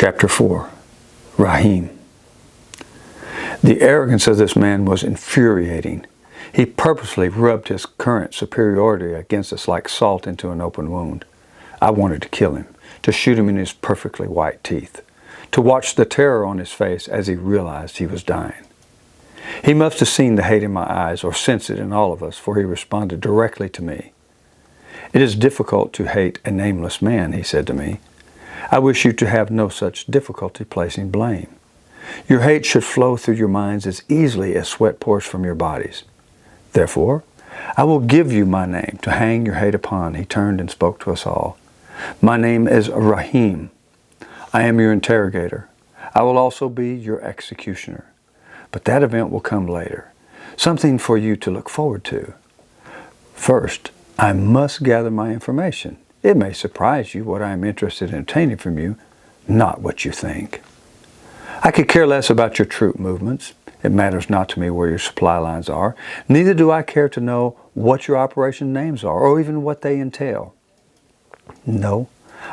Chapter 4. Rahim. The arrogance of this man was infuriating. He purposely rubbed his current superiority against us like salt into an open wound. I wanted to kill him, to shoot him in his perfectly white teeth, to watch the terror on his face as he realized he was dying. He must have seen the hate in my eyes or sensed it in all of us, for he responded directly to me. "It is difficult to hate a nameless man," he said to me. "I wish you to have no such difficulty placing blame. Your hate should flow through your minds as easily as sweat pours from your bodies. Therefore, I will give you my name to hang your hate upon." He turned and spoke to us all. "My name is Rahim. I am your interrogator. I will also be your executioner. But that event will come later, something for you to look forward to. First, I must gather my information. It may surprise you what I am interested in obtaining from you, not what you think. I could care less about your troop movements. It matters not to me where your supply lines are. Neither do I care to know what your operation names are, or even what they entail. No,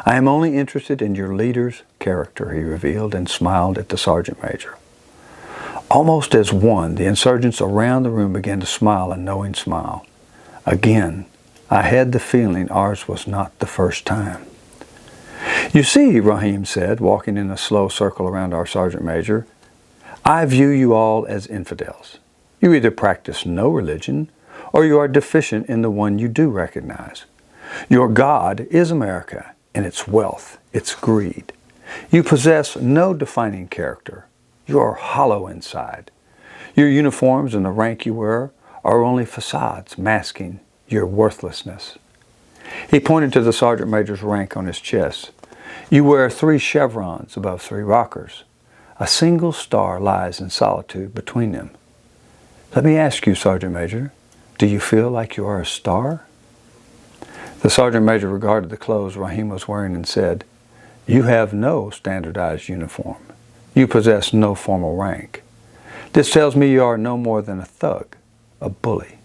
I am only interested in your leader's character," he revealed, and smiled at the sergeant major. Almost as one, the insurgents around the room began to smile a knowing smile. Again, I had the feeling ours was not the first time. "You see," Rahim said, walking in a slow circle around our sergeant major, "I view you all as infidels. You either practice no religion, or you are deficient in the one you do recognize. Your God is America, and its wealth, its greed. You possess no defining character. You are hollow inside. Your uniforms and the rank you wear are only facades masking your worthlessness." He pointed to the sergeant major's rank on his chest. "You wear 3 chevrons above 3 rockers. A single star lies in solitude between them. Let me ask you, Sergeant Major, do you feel like you are a star?" The sergeant major regarded the clothes Rahim was wearing and said, "You have no standardized uniform. You possess no formal rank. This tells me you are no more than a thug, a bully.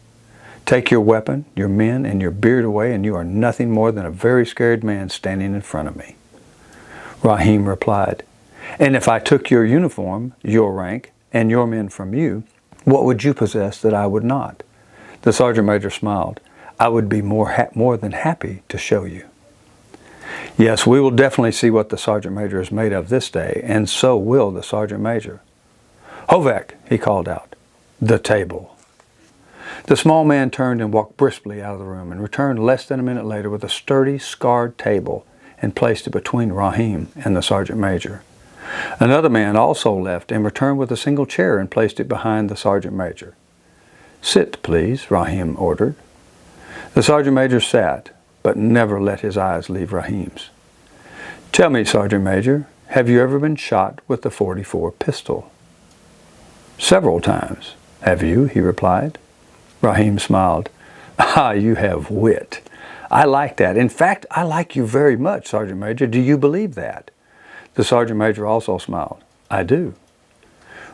Take your weapon, your men, and your beard away, and you are nothing more than a very scared man standing in front of me." Rahim replied, "And if I took your uniform, your rank, and your men from you, what would you possess that I would not?" The sergeant major smiled. "I would be more than happy to show you." Yes, we will definitely see what the sergeant major is made of this day, and so will the sergeant major. "Hovek," he called out, "the table." The small man turned and walked briskly out of the room, and returned less than a minute later with a sturdy, scarred table, and placed it between Rahim and the sergeant major. Another man also left and returned with a single chair and placed it behind the sergeant major. "Sit, please," Rahim ordered. The sergeant major sat, but never let his eyes leave Rahim's. "Tell me, Sergeant Major, have you ever been shot with the .44 pistol?" "Several times. Have you?" he replied. Rahim smiled. "Ah, you have wit. I like that. In fact, I like you very much, Sergeant Major. Do you believe that?" The sergeant major also smiled. "I do."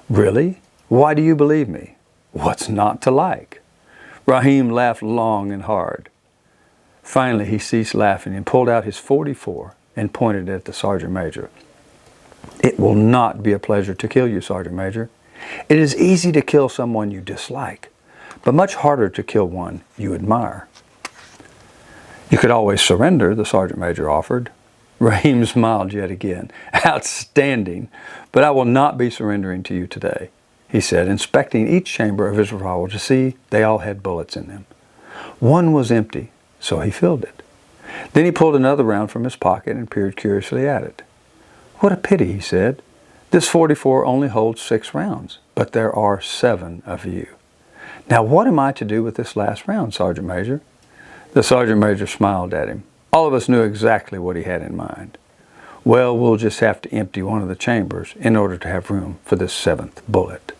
"Really? Why do you believe me? What's not to like?" Rahim laughed long and hard. Finally, he ceased laughing and pulled out his .44 and pointed at the sergeant major. "It will not be a pleasure to kill you, Sergeant Major. It is easy to kill someone you dislike, but much harder to kill one you admire." "You could always surrender," the sergeant major offered. Rahim smiled yet again. "Outstanding, but I will not be surrendering to you today," he said, inspecting each chamber of his revolver to see they all had bullets in them. One was empty, so he filled it. Then he pulled another round from his pocket and peered curiously at it. "What a pity," he said. "This .44 only holds 6 rounds, but there are 7 of you. Now what am I to do with this last round, Sergeant Major?" The sergeant major smiled at him. All of us knew exactly what he had in mind. "Well, we'll just have to empty one of the chambers in order to have room for this 7th bullet."